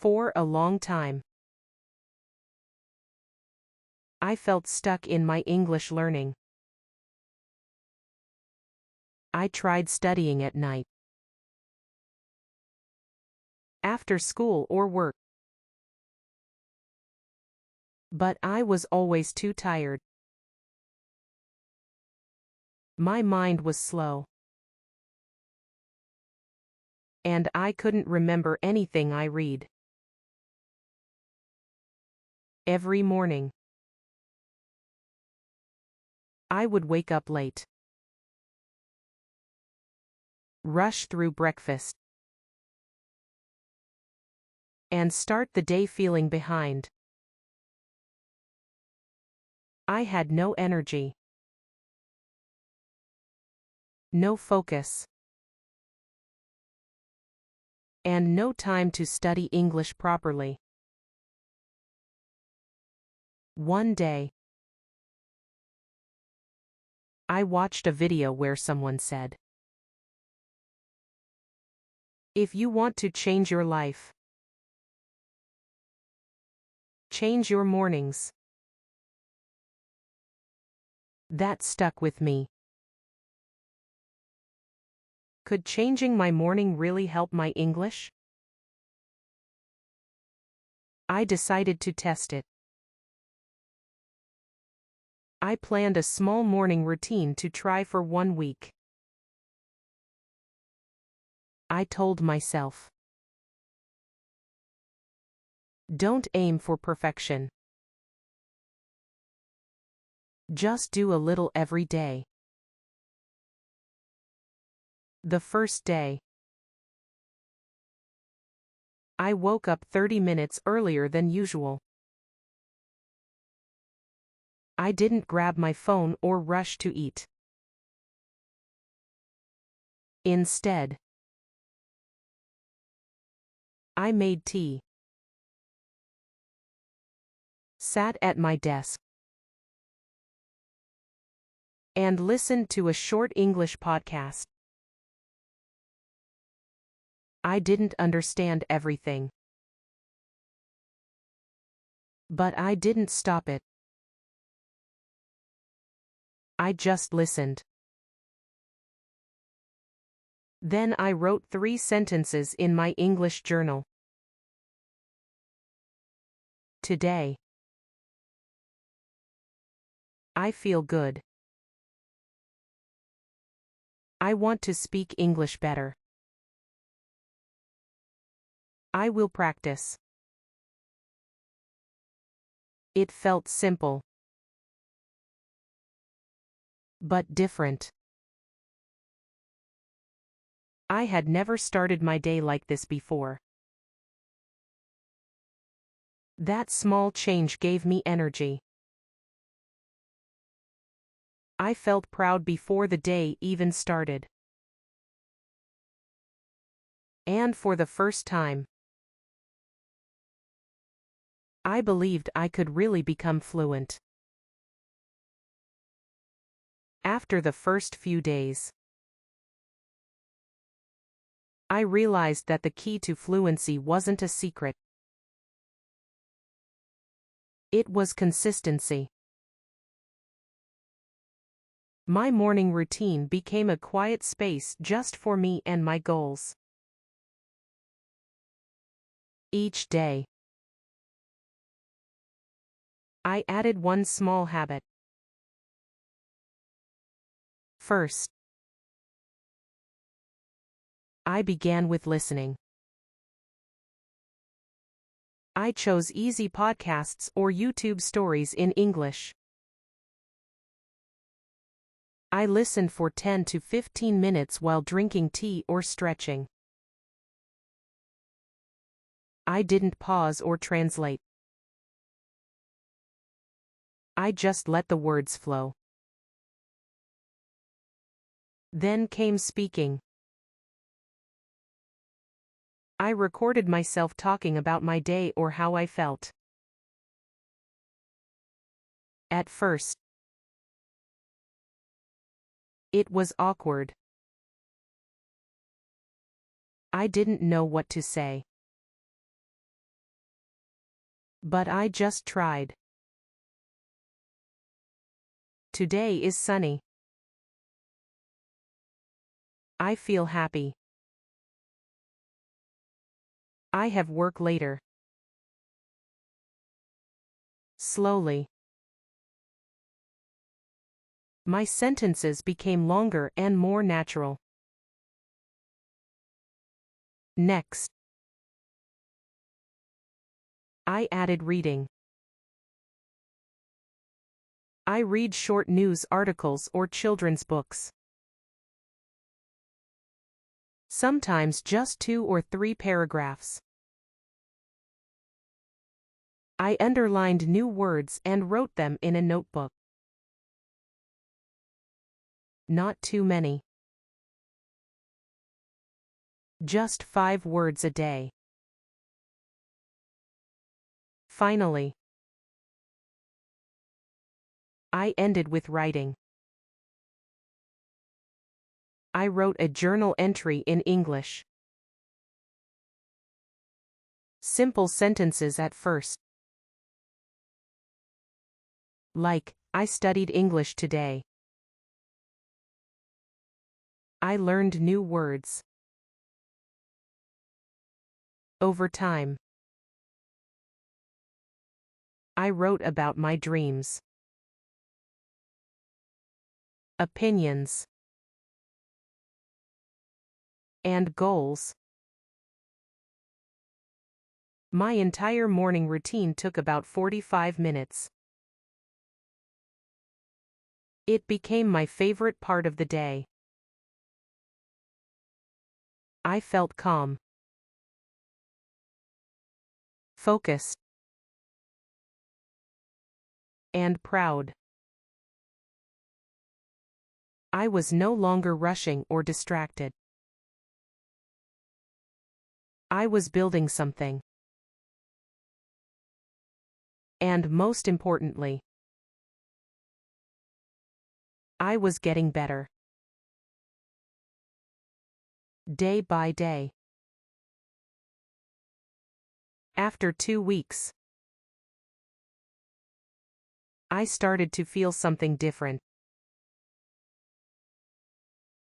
For a long time, I felt stuck in my English learning. I tried studying at night, after school or work, but I was always too tired. My mind was slow, and I couldn't remember anything I read. Every morning, I would wake up late, rush through breakfast, and start the day feeling behind. I had no energy, no focus, and no time to study English properly. One day, I watched a video where someone said, "If you want to change your life, change your mornings." That stuck with me. Could changing my morning really help my English? I decided to test it. I planned a small morning routine to try for 1 week. I told myself, don't aim for perfection. Just do a little every day. The first day, I woke up 30 minutes earlier than usual. I didn't grab my phone or rush to eat. Instead, I made tea, sat at my desk, and listened to a short English podcast. I didn't understand everything, but I didn't stop it. I just listened. Then I wrote 3 sentences in my English journal. Today, I feel good. I want to speak English better. I will practice. It felt simple, but different. I had never started my day like this before. That small change gave me energy. I felt proud before the day even started. And for the first time, I believed I could really become fluent. After the first few days, I realized that the key to fluency wasn't a secret. It was consistency. My morning routine became a quiet space just for me and my goals. Each day, I added one small habit. First, I began with listening. I chose easy podcasts or YouTube stories in English. I listened for 10 to 15 minutes while drinking tea or stretching. I didn't pause or translate. I just let the words flow. Then came speaking. I recorded myself talking about my day or how I felt. At first, it was awkward. I didn't know what to say. But I just tried. Today is sunny. I feel happy. I have work later. Slowly. My sentences became longer and more natural. Next. I added reading. I read short news articles or children's books. Sometimes just 2 or 3 paragraphs. I underlined new words and wrote them in a notebook. Not too many. Just 5 words a day. Finally, I ended with writing. I wrote a journal entry in English. Simple sentences at first. Like, I studied English today. I learned new words. Over time, I wrote about my dreams, opinions, and goals. My entire morning routine took about 45 minutes. It became my favorite part of the day. I felt calm, focused, and proud. I was no longer rushing or distracted. I was building something. And most importantly, I was getting better. Day by day. After 2 weeks, I started to feel something different.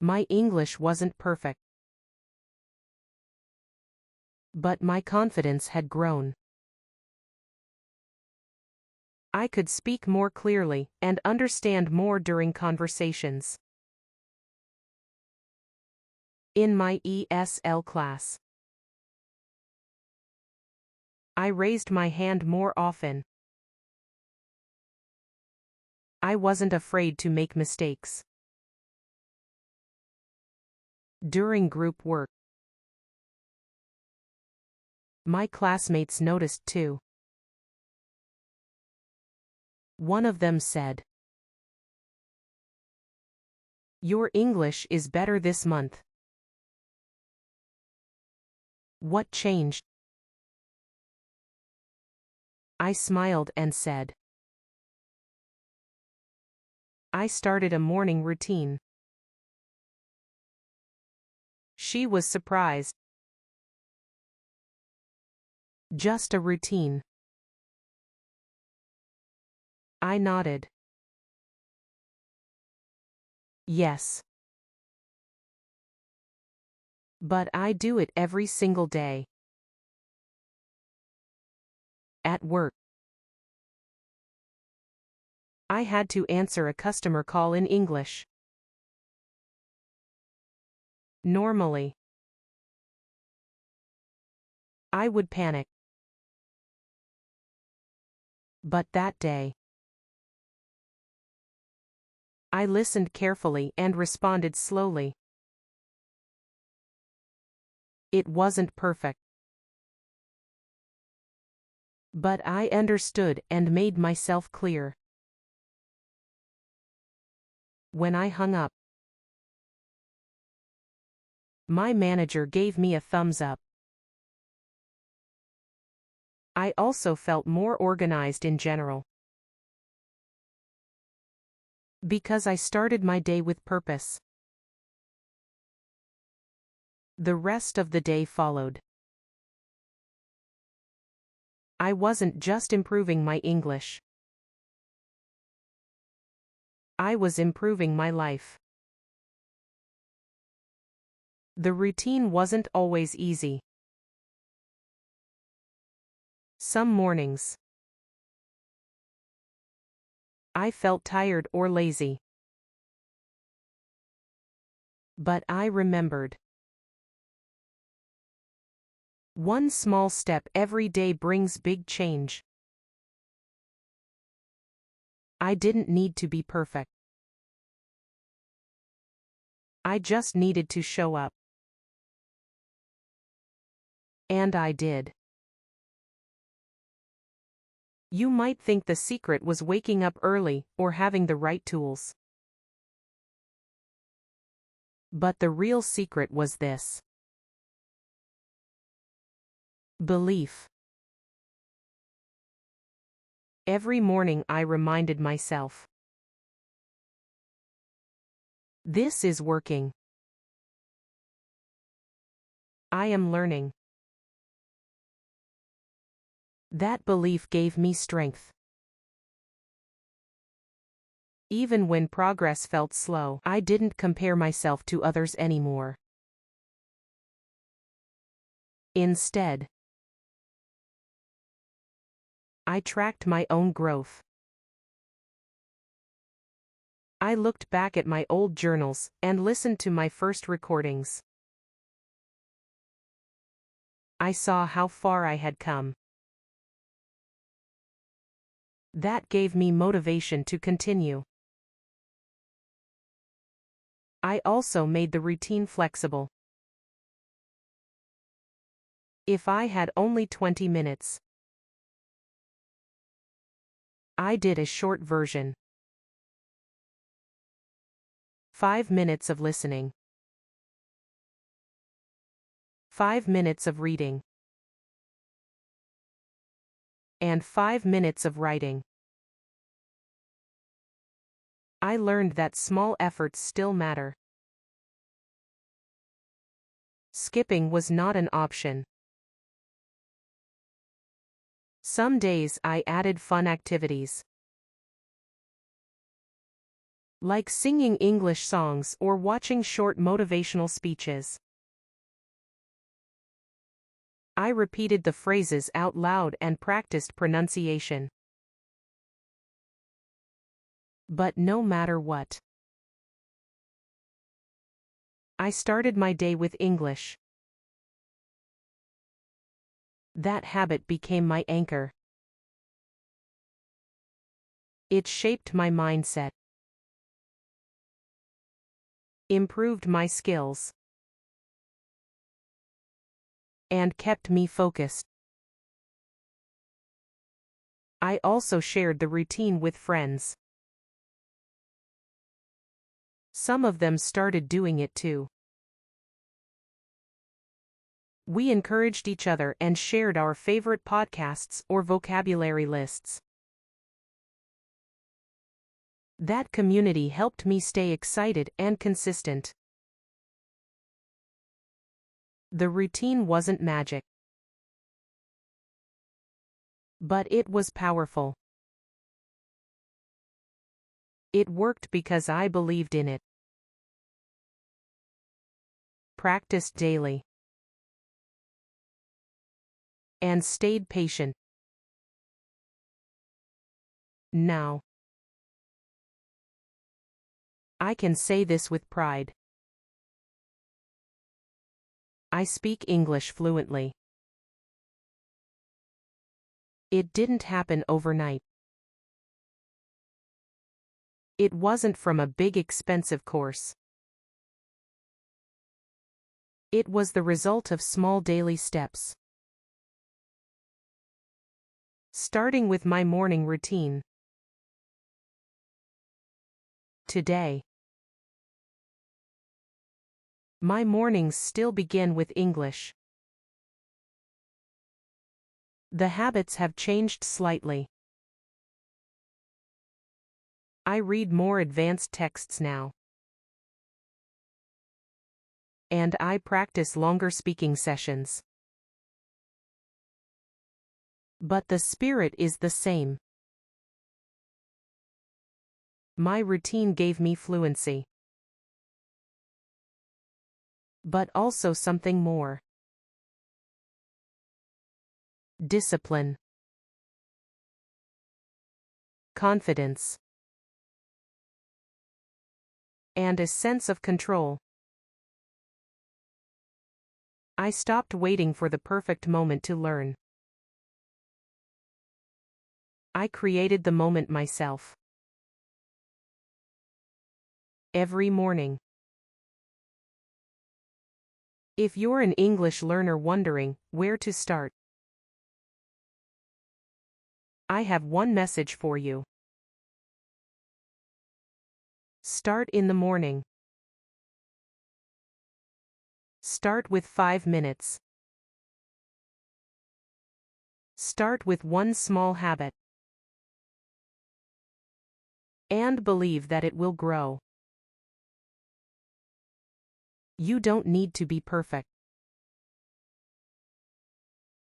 My English wasn't perfect, but my confidence had grown. I could speak more clearly and understand more during conversations. In my ESL class, I raised my hand more often. I wasn't afraid to make mistakes. During group work, my classmates noticed too. One of them said, "Your English is better this month." What changed? I smiled and said, "I started a morning routine." She was surprised. Just a routine. I nodded. Yes. But I do it every single day. At work, I had to answer a customer call in English. Normally, I would panic. But that day, I listened carefully and responded slowly. It wasn't perfect, but I understood and made myself clear. When I hung up, my manager gave me a thumbs up. I also felt more organized in general. Because I started my day with purpose. The rest of the day followed. I wasn't just improving my English. I was improving my life. The routine wasn't always easy. Some mornings, I felt tired or lazy. But I remembered. One small step every day brings big change. I didn't need to be perfect. I just needed to show up. And I did. You might think the secret was waking up early or having the right tools. But the real secret was this: belief. Every morning I reminded myself, this is working. I am learning. That belief gave me strength. Even when progress felt slow, I didn't compare myself to others anymore. Instead, I tracked my own growth. I looked back at my old journals and listened to my first recordings. I saw how far I had come. That gave me motivation to continue. I also made the routine flexible. If I had only 20 minutes, I did a short version. 5 minutes of listening. 5 minutes of reading. And 5 minutes of writing. I learned that small efforts still matter. Skipping was not an option. Some days I added fun activities, like singing English songs or watching short motivational speeches. I repeated the phrases out loud and practiced pronunciation. But no matter what, I started my day with English. That habit became my anchor. It shaped my mindset, improved my skills, and kept me focused. I also shared the routine with friends. Some of them started doing it too. We encouraged each other and shared our favorite podcasts or vocabulary lists. That community helped me stay excited and consistent. The routine wasn't magic, but it was powerful. It worked because I believed in it. Practiced daily, and stayed patient. Now, I can say this with pride. I speak English fluently. It didn't happen overnight. It wasn't from a big expensive course. It was the result of small daily steps. Starting with my morning routine. Today, my mornings still begin with English. The habits have changed slightly. I read more advanced texts now. And I practice longer speaking sessions. But the spirit is the same. My routine gave me fluency. But also something more. Discipline. Confidence. And a sense of control. I stopped waiting for the perfect moment to learn. I created the moment myself. Every morning. If you're an English learner wondering where to start, I have one message for you. Start in the morning. Start with 5 minutes. Start with one small habit. And believe that it will grow. You don't need to be perfect.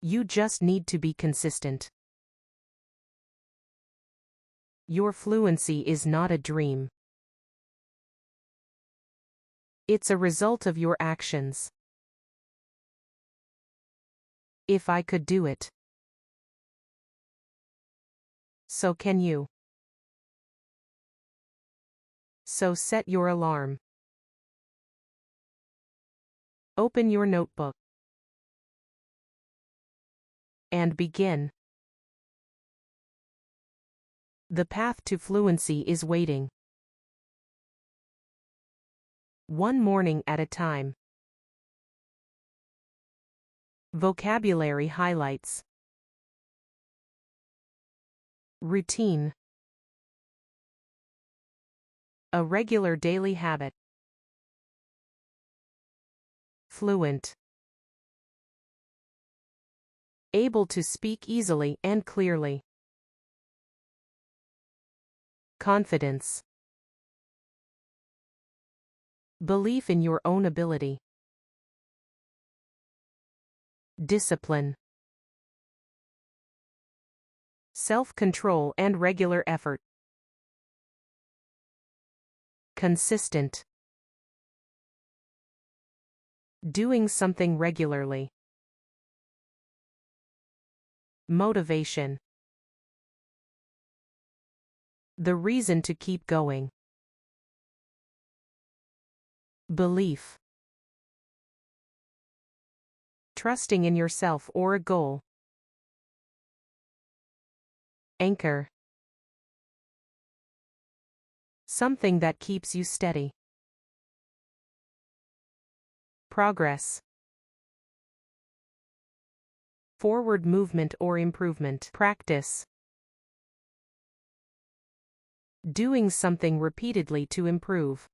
You just need to be consistent. Your fluency is not a dream. It's a result of your actions. If I could do it, so can you. So set your alarm. Open your notebook. And begin. The path to fluency is waiting. One morning at a time. Vocabulary highlights. Routine. A regular daily habit. Fluent. Able to speak easily and clearly. Confidence. Belief in your own ability. Discipline. Self-control and regular effort. Consistent. Doing something regularly. Motivation. The reason to keep going. Belief. Trusting in yourself or a goal. Anchor. Something that keeps you steady. Progress. Forward movement or improvement. Practice. Doing something repeatedly to improve.